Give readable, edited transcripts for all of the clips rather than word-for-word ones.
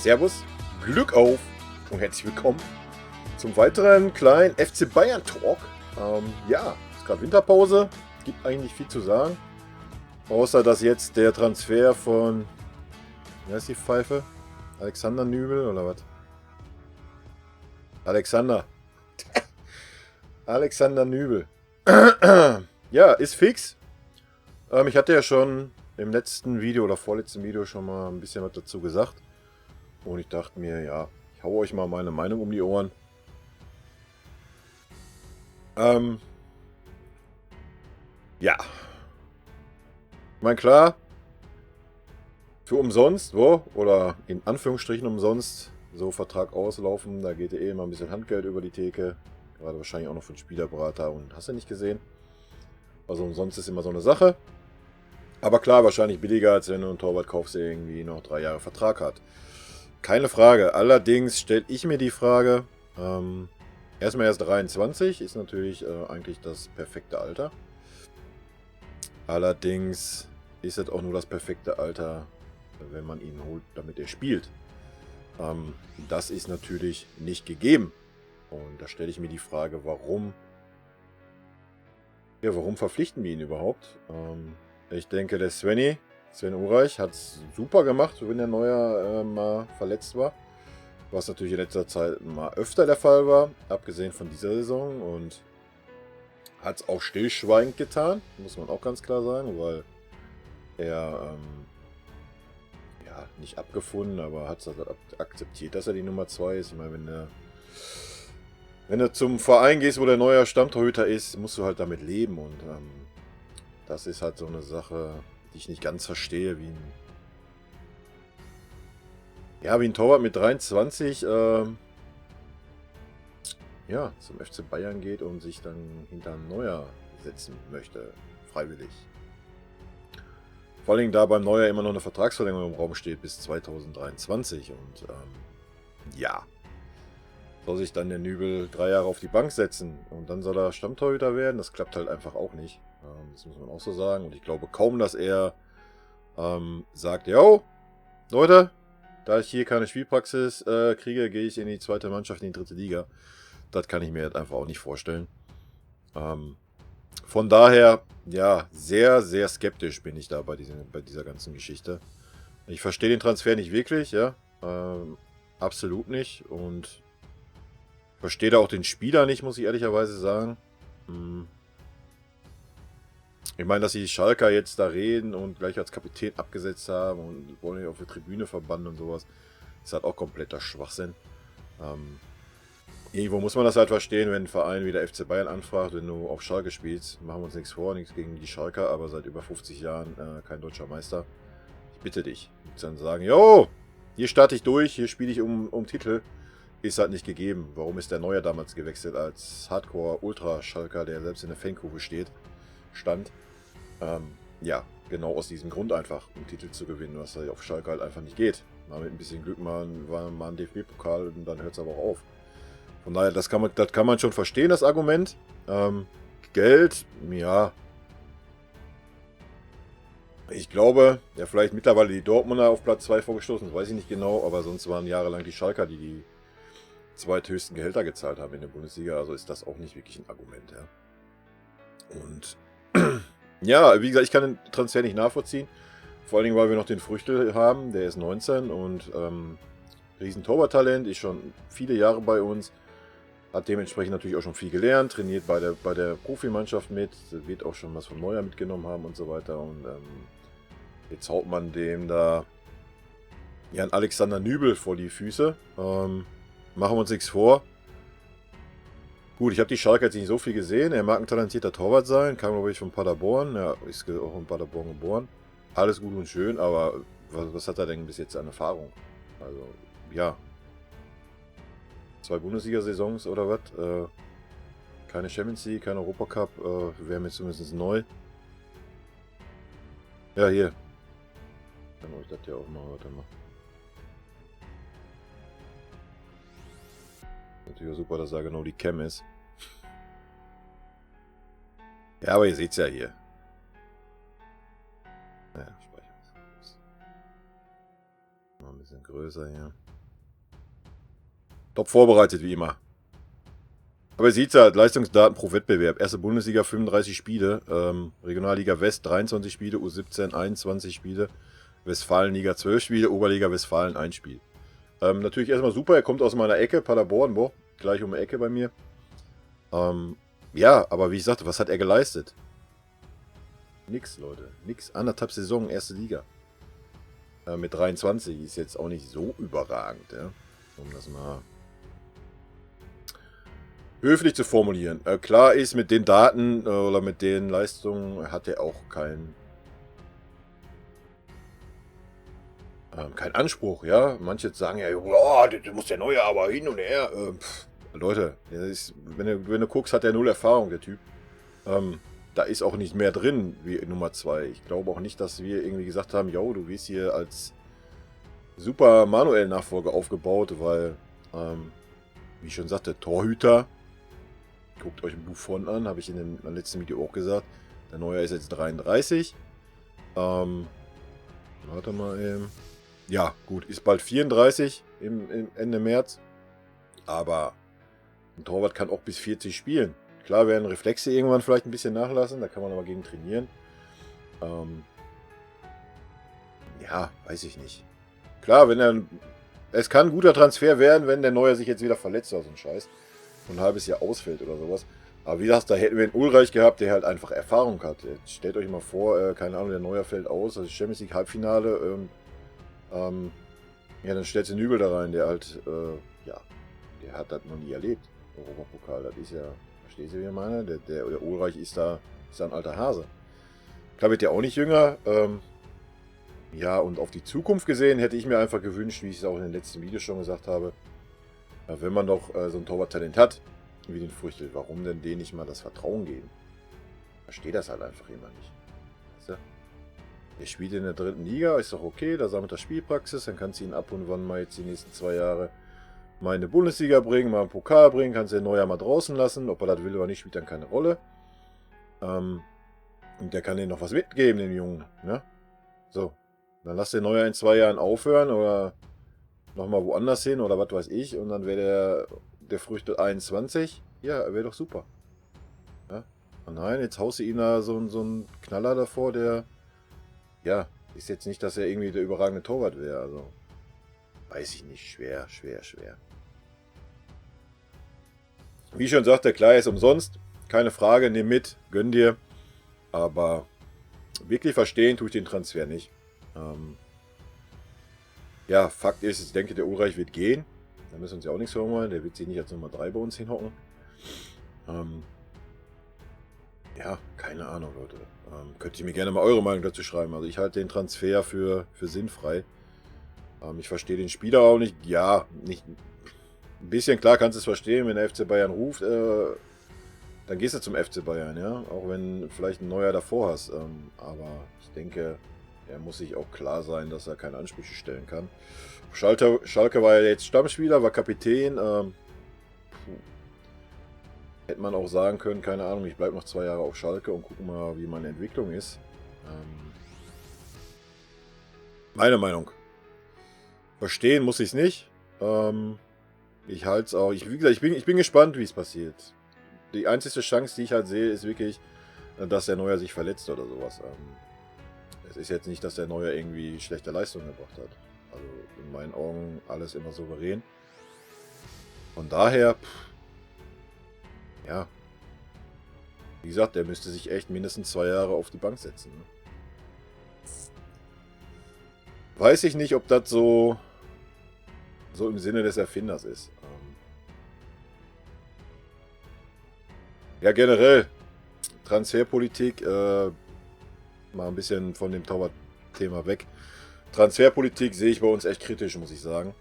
Servus, Glück auf und herzlich willkommen zum weiteren kleinen FC Bayern Talk. Ja, ist gerade Winterpause, gibt eigentlich nicht viel zu sagen. Außer dass jetzt der Transfer von, wie heißt die Pfeife? Alexander Nübel oder was? Alexander Nübel. Ja, ist fix. Ich hatte ja schon im letzten Video oder vorletzten Video schon mal ein bisschen was dazu gesagt. Und ich dachte mir, ja, ich hau euch mal meine Meinung um die Ohren. Ja. Ich meine, klar, für umsonst, oder in Anführungsstrichen umsonst, so Vertrag auslaufen, da geht ja eh immer ein bisschen Handgeld über die Theke. Gerade wahrscheinlich auch noch von Spielerberater und hast du nicht gesehen. Also umsonst ist immer so eine Sache. Aber klar, wahrscheinlich billiger, als wenn du einen Torwart kaufst, der irgendwie noch 3 Jahre Vertrag hat. Keine Frage. Allerdings stelle ich mir die Frage, erstmal erst 23, ist natürlich eigentlich das perfekte Alter. Allerdings ist es auch nur das perfekte Alter, wenn man ihn holt, damit er spielt. Das ist natürlich nicht gegeben. Und da stelle ich mir die Frage, warum verpflichten wir ihn überhaupt? Ich denke, der Sven Ulreich, hat es super gemacht, wenn der Neuer mal verletzt war. Was natürlich in letzter Zeit mal öfter der Fall war, abgesehen von dieser Saison. Und hat es auch stillschweigend getan, muss man auch ganz klar sagen, weil er, ja, nicht abgefunden, aber hat es halt akzeptiert, dass er die Nummer 2 ist. Ich meine, wenn du zum Verein gehst, wo der neue Stammtorhüter ist, musst du halt damit leben. Und das ist halt so eine Sache, die ich nicht ganz verstehe, wie ein Torwart mit 23 ja, zum FC Bayern geht und sich dann hinter Neuer setzen möchte, freiwillig. Vor allem da beim Neuer immer noch eine Vertragsverlängerung im Raum steht bis 2023 und ja, soll sich dann der Nübel 3 Jahre auf die Bank setzen und dann soll er Stammtorhüter werden, das klappt halt einfach auch nicht. Das muss man auch so sagen und ich glaube kaum, dass er sagt, yo, Leute, da ich hier keine Spielpraxis kriege, gehe ich in die zweite Mannschaft, in die dritte Liga. Das kann ich mir jetzt einfach auch nicht vorstellen. Von daher, ja, sehr, sehr skeptisch bin ich da bei dieser ganzen Geschichte. Ich verstehe den Transfer nicht wirklich, ja. Absolut nicht. Und verstehe da auch den Spieler nicht, muss ich ehrlicherweise sagen. Ich meine, dass die Schalker jetzt da reden und gleich als Kapitän abgesetzt haben und wollen ihn auf der Tribüne verbannen und sowas, ist halt auch kompletter Schwachsinn. Irgendwo muss man das halt verstehen, wenn ein Verein wie der FC Bayern anfragt, wenn du auf Schalke spielst. Machen wir uns nichts vor, nichts gegen die Schalker, aber seit über 50 Jahren kein deutscher Meister. Ich bitte dich. Und dann sagen, jo, hier starte ich durch, hier spiele ich um Titel. Ist halt nicht gegeben. Warum ist der Neuer damals gewechselt als Hardcore-Ultra-Schalker, der selbst in der Fankurve stand? Ja, genau aus diesem Grund einfach, um Titel zu gewinnen, was halt auf Schalke halt einfach nicht geht. Mal mit ein bisschen Glück mal ein DFB-Pokal und dann hört es aber auch auf. Von daher, das kann man schon verstehen, das Argument. Geld, ja. Ich glaube, ja, vielleicht mittlerweile die Dortmunder auf Platz 2 vorgestoßen, das weiß ich nicht genau, aber sonst waren jahrelang die Schalker, die zweithöchsten Gehälter gezahlt haben in der Bundesliga, also ist das auch nicht wirklich ein Argument, ja. Und ja, wie gesagt, ich kann den Transfer nicht nachvollziehen, vor allen Dingen, weil wir noch den Früchtel haben, der ist 19 und riesen Torwarttalent, ist schon viele Jahre bei uns. Hat dementsprechend natürlich auch schon viel gelernt, trainiert bei der Profimannschaft mit, wird auch schon was von Neuer mitgenommen haben und so weiter. Und jetzt haut man dem da ja einen Alexander Nübel vor die Füße. Machen wir uns nichts vor. Gut, ich habe die Schalke jetzt nicht so viel gesehen. Er mag ein talentierter Torwart sein, kam glaube ich von Paderborn. Ja, ist auch in Paderborn geboren. Alles gut und schön, aber was hat er denn bis jetzt an Erfahrung? Also, ja. 2 Bundesliga-Saisons oder was? Keine Champions League, kein Europacup, wäre mir zumindest neu. Ja, hier. Kann euch das ja auch mal, warte mal. Natürlich auch super, dass da genau die Cam ist. Ja, aber ihr seht es ja hier. Ja, speichern wir es. Mal ein bisschen größer hier. Top vorbereitet, wie immer. Aber ihr seht ja, Leistungsdaten pro Wettbewerb. Erste Bundesliga 35 Spiele, Regionalliga West 23 Spiele, U17 21 Spiele, Westfalenliga 12 Spiele, Oberliga Westfalen 1 Spiel. Natürlich erstmal super, er kommt aus meiner Ecke, Paderborn, boah, gleich um die Ecke bei mir. Ja, aber wie ich sagte, was hat er geleistet? Nix, Leute. Nix. 1,5 Saison, erste Liga. Mit 23 ist jetzt auch nicht so überragend, ja. Um das mal höflich zu formulieren. Klar ist, mit den Daten oder mit den Leistungen hat er auch keinen Anspruch, ja. Manche sagen ja, oh, du musst der Neue aber hin und her. Leute, wenn du guckst, hat er null Erfahrung, der Typ. Da ist auch nicht mehr drin wie Nummer 2. Ich glaube auch nicht, dass wir irgendwie gesagt haben, yo, du wirst hier als super Manuel-Nachfolger aufgebaut, weil, wie ich schon sagte, Torhüter. Guckt euch Buffon an, habe ich in dem letzten Video auch gesagt. Der Neue ist jetzt 33. Warte mal eben. Ja, gut, ist bald 34 im Ende März. Aber ein Torwart kann auch bis 40 spielen. Klar werden Reflexe irgendwann vielleicht ein bisschen nachlassen, da kann man aber gegen trainieren. Ja, weiß ich nicht. Klar, es kann ein guter Transfer werden, wenn der Neue sich jetzt wieder verletzt oder so ein Scheiß. Und ein halbes Jahr ausfällt oder sowas. Aber wie gesagt, da hätten wir einen Ulreich gehabt, der halt einfach Erfahrung hat. Jetzt stellt euch mal vor, keine Ahnung, der Neuer fällt aus, das ist Champions League Halbfinale. Ja, dann stellt sie Nübel da rein, der halt, ja, der hat das noch nie erlebt. Europapokal, das ist ja, verstehst du, wie ich meine? Der Ulreich ist da ein alter Hase. Klar wird der auch nicht jünger. Ja, und auf die Zukunft gesehen hätte ich mir einfach gewünscht, wie ich es auch in den letzten Videos schon gesagt habe, wenn man doch so ein Torwarttalent hat, wie den Früchtel, warum denn denen nicht mal das Vertrauen geben? Verstehe das halt einfach immer nicht. Weißt du? Der spielt in der 3. Liga, ist doch okay, da sammelt er Spielpraxis, dann kannst du ihn ab und wann mal jetzt die nächsten 2 Jahre mal in die Bundesliga bringen, mal einen Pokal bringen, kannst du den Neuer mal draußen lassen, ob er das will oder nicht, spielt dann keine Rolle. Und der kann denen noch was mitgeben, den Jungen. Ne? So, dann lass den Neuer in 2 Jahren aufhören oder nochmal woanders hin oder was weiß ich und dann wäre der Früchte 21. Ja, wäre doch super. Ja? Und nein, jetzt haust du ihm da so einen Knaller davor, der, ja, ist jetzt nicht, dass er irgendwie der überragende Torwart wäre. Also, weiß ich nicht, schwer. Wie ich schon sagte, klar, er ist umsonst. Keine Frage, nimm mit, gönn dir. Aber wirklich verstehen tue ich den Transfer nicht. Ja, Fakt ist, ich denke, der Ulreich wird gehen. Da müssen wir uns ja auch nichts vormachen. Der wird sich nicht als Nummer 3 bei uns hinhocken. Ja, keine Ahnung, Leute. Könnt ihr mir gerne mal eure Meinung dazu schreiben. Also ich halte den Transfer für sinnfrei. Ich verstehe den Spieler auch nicht. Ja, nicht. Ein bisschen klar kannst du es verstehen, wenn der FC Bayern ruft, dann gehst du zum FC Bayern, ja. Auch wenn vielleicht ein Neuer davor hast. Aber ich denke, er muss sich auch klar sein, dass er keine Ansprüche stellen kann. Schalke war ja jetzt Stammspieler, war Kapitän. Hätte man auch sagen können, keine Ahnung, ich bleibe noch 2 Jahre auf Schalke und gucke mal, wie meine Entwicklung ist. Meine Meinung. Verstehen muss ich es nicht. Ich halte es auch. Wie gesagt, ich bin gespannt, wie es passiert. Die einzige Chance, die ich halt sehe, ist wirklich, dass der Neuer sich verletzt oder sowas. Es ist jetzt nicht, dass der Neuer irgendwie schlechte Leistungen gebracht hat. Also in meinen Augen alles immer souverän. Von daher, ja. Wie gesagt, der müsste sich echt mindestens 2 Jahre auf die Bank setzen. Ne? Weiß ich nicht, ob das so im Sinne des Erfinders ist. Ja, generell, Transferpolitik, mal ein bisschen von dem Torwart-Thema weg. Transferpolitik sehe ich bei uns echt kritisch, muss ich sagen.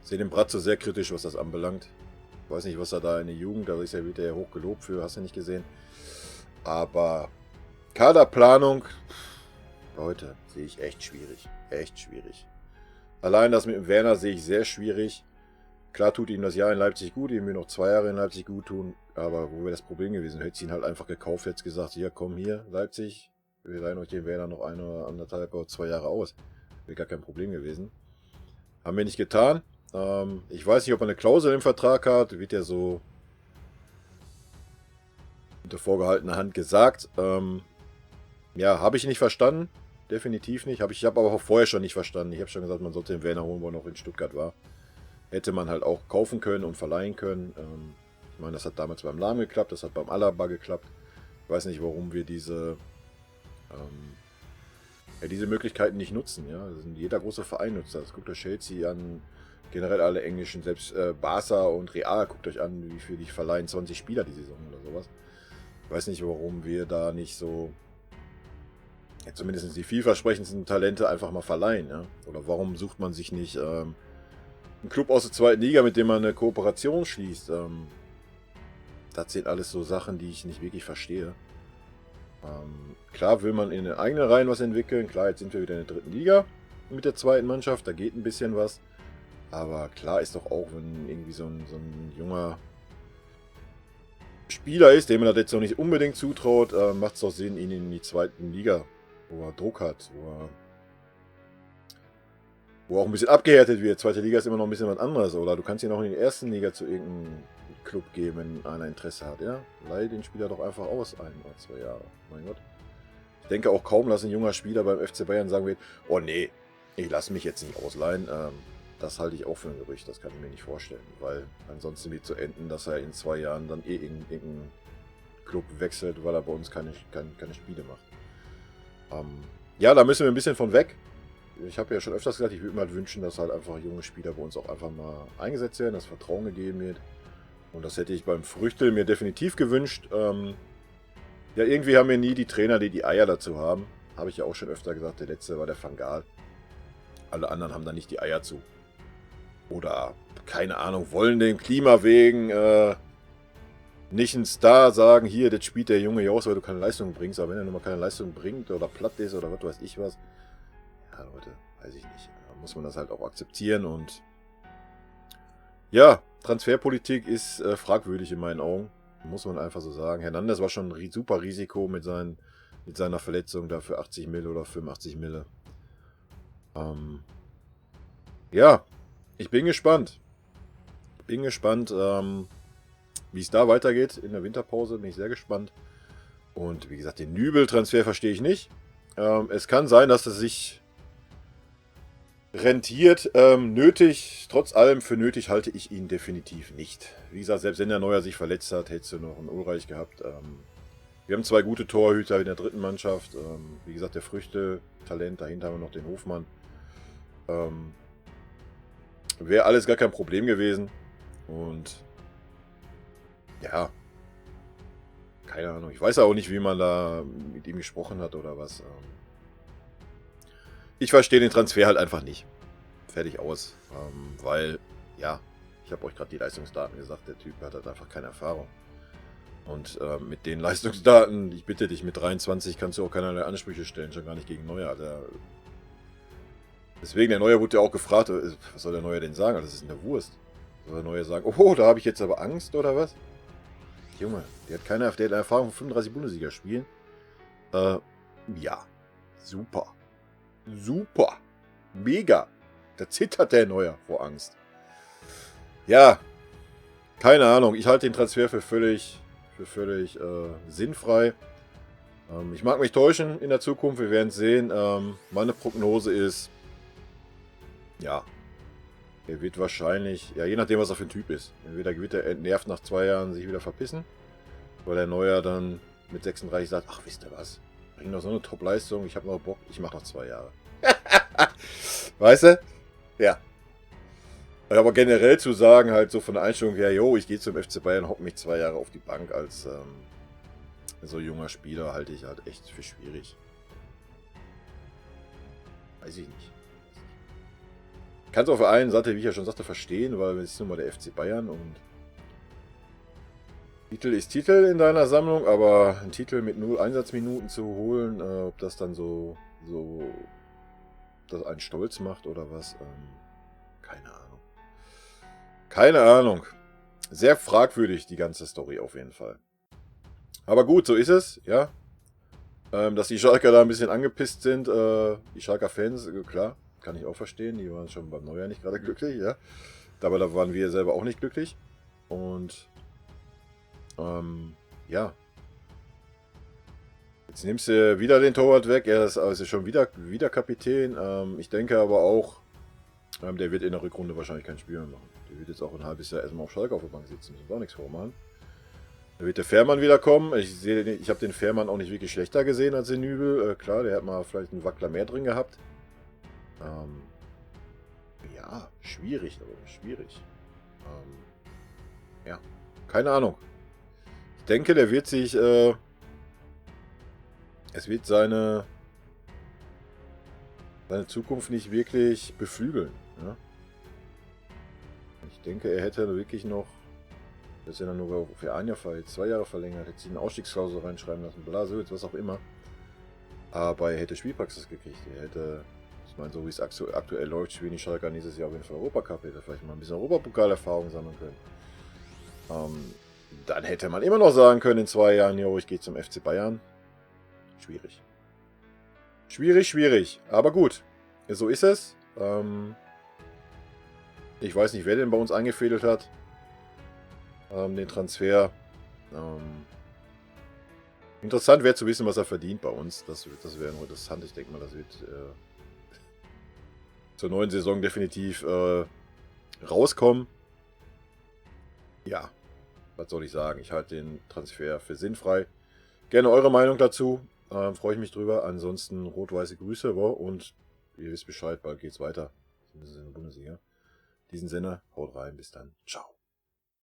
Sehe den Bratzo sehr kritisch, was das anbelangt. Ich weiß nicht, was er da in der Jugend, da wird er ja hoch gelobt für, hast du nicht gesehen. Aber Kaderplanung, Leute, sehe ich echt schwierig. Echt schwierig. Allein das mit dem Werner sehe ich sehr schwierig. Klar tut ihm das Jahr in Leipzig gut, ihm will noch 2 Jahre in Leipzig gut tun, aber wo wäre das Problem gewesen? Hätte sie ihn halt einfach gekauft, hätte gesagt, hier, komm hier, Leipzig, wir leihen euch den Werner noch 1 oder 1,5 oder 2 Jahre aus. Wäre gar kein Problem gewesen. Haben wir nicht getan. Ich weiß nicht, ob er eine Klausel im Vertrag hat. Wird ja so unter vorgehaltener Hand gesagt. Ja, habe ich nicht verstanden. Definitiv nicht. Ich habe aber auch vorher schon nicht verstanden. Ich habe schon gesagt, man sollte den Werner holen, wo er noch in Stuttgart war. Hätte man halt auch kaufen können und verleihen können. Ich meine, das hat damals beim Lahm geklappt, das hat beim Alaba geklappt. Ich weiß nicht, warum wir diese Möglichkeiten nicht nutzen. Ja? Also jeder große Verein nutzt das. Guckt euch Chelsea an, generell alle englischen, selbst Barca und Real, guckt euch an, wie viel die verleihen, 20 Spieler die Saison oder sowas. Ich weiß nicht, warum wir da nicht so, ja, zumindest die vielversprechendsten Talente einfach mal verleihen. Ja? Oder warum sucht man sich nicht einen Club aus der zweiten Liga, mit dem man eine Kooperation schließt? Das sind alles so Sachen, die ich nicht wirklich verstehe. Klar will man in den eigenen Reihen was entwickeln. Klar, jetzt sind wir wieder in der dritten Liga mit der zweiten Mannschaft. Da geht ein bisschen was. Aber klar ist doch auch, wenn irgendwie so ein junger Spieler ist, dem man das jetzt noch nicht unbedingt zutraut, macht es doch Sinn, ihn in die zweiten Liga, wo er Druck hat, wo er auch ein bisschen abgehärtet wird. Zweite Liga ist immer noch ein bisschen was anderes. Oder du kannst ihn auch in die ersten Liga zu irgendeinem Club geben, wenn einer Interesse hat. Ja? Leih den Spieler doch einfach aus, 1 oder 2 Jahre. Mein Gott. Ich denke auch kaum, dass ein junger Spieler beim FC Bayern sagen wird, oh nee, ich lasse mich jetzt nicht ausleihen. Das halte ich auch für ein Gerücht, das kann ich mir nicht vorstellen. Weil ansonsten wird so enden, dass er in 2 Jahren dann in irgendeinen Club wechselt, weil er bei uns keine Spiele macht. Ja, da müssen wir ein bisschen von weg. Ich habe ja schon öfters gesagt, ich würde mir halt wünschen, dass halt einfach junge Spieler bei uns auch einfach mal eingesetzt werden, dass Vertrauen gegeben wird. Und das hätte ich beim Früchtel mir definitiv gewünscht. Ja, irgendwie haben wir nie die Trainer, die Eier dazu haben. Habe ich ja auch schon öfter gesagt, der letzte war der Van Gaal. Alle anderen haben da nicht die Eier zu. Oder, keine Ahnung, wollen dem Klima wegen nicht ein Star sagen, hier, das spielt der Junge aus, weil du keine Leistung bringst. Aber wenn er nun mal keine Leistung bringt oder platt ist oder was weiß ich was, ja Leute, weiß ich nicht. Da muss man das halt auch akzeptieren und ja, Transferpolitik ist fragwürdig in meinen Augen. Muss man einfach so sagen. Hernandez war schon ein super Risiko mit seiner Verletzung da für 80 Mille oder 85 Mille. Ja, ich bin gespannt. Wie es da weitergeht in der Winterpause. Bin ich sehr gespannt. Und wie gesagt, den Nübel-Transfer verstehe ich nicht. Es kann sein, dass es sich rentiert. Trotz allem für nötig halte ich ihn definitiv nicht. Wie gesagt, selbst wenn der Neuer sich verletzt hat, hättest du noch einen Ulreich gehabt. Wir haben 2 gute Torhüter in der dritten Mannschaft. Wie gesagt, der Früchte-Talent, dahinter haben wir noch den Hofmann. Wäre alles gar kein Problem gewesen. Und ja, keine Ahnung. Ich weiß auch nicht, wie man da mit ihm gesprochen hat oder was. Ich verstehe den Transfer halt einfach nicht. Fertig aus. Weil, ja, ich habe euch gerade die Leistungsdaten gesagt, der Typ hat halt einfach keine Erfahrung. Und mit den Leistungsdaten, ich bitte dich, mit 23 kannst du auch keinerlei Ansprüche stellen, schon gar nicht gegen Neuer. Deswegen, der Neuer wurde ja auch gefragt, was soll der Neuer denn sagen? Das ist eine Wurst. Soll der Neuer sagen, oh, da habe ich jetzt aber Angst oder was? Junge, der hat eine Erfahrung von 35 Bundesligaspielen. Ja, super. Super. Mega. Da zittert der Neuer vor Angst. Ja, keine Ahnung. Ich halte den Transfer für völlig sinnfrei. Ich mag mich täuschen in der Zukunft. Wir werden es sehen. Meine Prognose ist, ja, er wird wahrscheinlich, ja, je nachdem, was er für ein Typ ist. Entweder wird er entnervt nach 2 Jahren sich wieder verpissen, weil der Neuer dann mit 36 sagt, ach, wisst ihr was? Bring doch so eine Top-Leistung, ich habe noch Bock, ich mache noch 2 Jahre. Weißt du? Ja. Aber generell zu sagen, halt so von der Einstellung her, yo, ich gehe zum FC Bayern, hock mich 2 Jahre auf die Bank als so junger Spieler, halte ich halt echt für schwierig. Weiß ich nicht. Kann es auf der einen Seite, wie ich ja schon sagte, verstehen, weil es ist nun mal der FC Bayern und Titel ist Titel in deiner Sammlung, aber einen Titel mit 0 Einsatzminuten zu holen, ob das dann so das einen stolz macht oder was, keine Ahnung. Keine Ahnung. Sehr fragwürdig, die ganze Story auf jeden Fall. Aber gut, so ist es, ja. Dass die Schalker da ein bisschen angepisst sind, die Schalker Fans, klar, kann ich auch verstehen, die waren schon beim Neujahr nicht gerade glücklich, ja. Aber da waren wir selber auch nicht glücklich. Und ja. Jetzt nimmst du wieder den Torwart weg. Er ist also schon wieder Kapitän. Ich denke aber auch, der wird in der Rückrunde wahrscheinlich kein Spiel mehr machen. Der wird jetzt auch ein halbes Jahr erstmal auf Schalke auf der Bank sitzen. Müssen wir auch nichts vormachen. Da wird der Fährmann wieder kommen. Ich habe den Fährmann auch nicht wirklich schlechter gesehen als den Nübel. Klar, der hat mal vielleicht einen Wackler mehr drin gehabt. Ja, schwierig, aber schwierig. Ja, keine Ahnung. Ich denke, der wird sich, es wird seine Zukunft nicht wirklich beflügeln. Ja? Ich denke, er hätte wirklich noch, das ist ja nur für ein Jahr, 2 Jahre verlängert, hätte sich eine Ausstiegsklausel reinschreiben lassen, Blasewitz, was auch immer. Aber er hätte Spielpraxis gekriegt. Er hätte, ich meine, so wie es aktuell läuft, spielen die Schalker nächstes Jahr auf jeden Fall Europacup, hätte vielleicht mal ein bisschen Europapokalerfahrung sammeln können. Dann hätte man immer noch sagen können in 2 Jahren, jo, ich gehe zum FC Bayern. Schwierig. Schwierig. Aber gut, so ist es. Ich weiß nicht, wer den bei uns eingefädelt hat. Den Transfer. Interessant wäre zu wissen, was er verdient bei uns. Das wäre nur interessant. Ich denke mal, das wird zur neuen Saison definitiv rauskommen. Ja, was soll ich sagen? Ich halte den Transfer für sinnfrei. Gerne eure Meinung dazu. Freue ich mich drüber. Ansonsten rot-weiße Grüße. Und ihr wisst Bescheid, bald geht's weiter. In der Bundesliga. In diesem Sinne, haut rein. Bis dann. Ciao.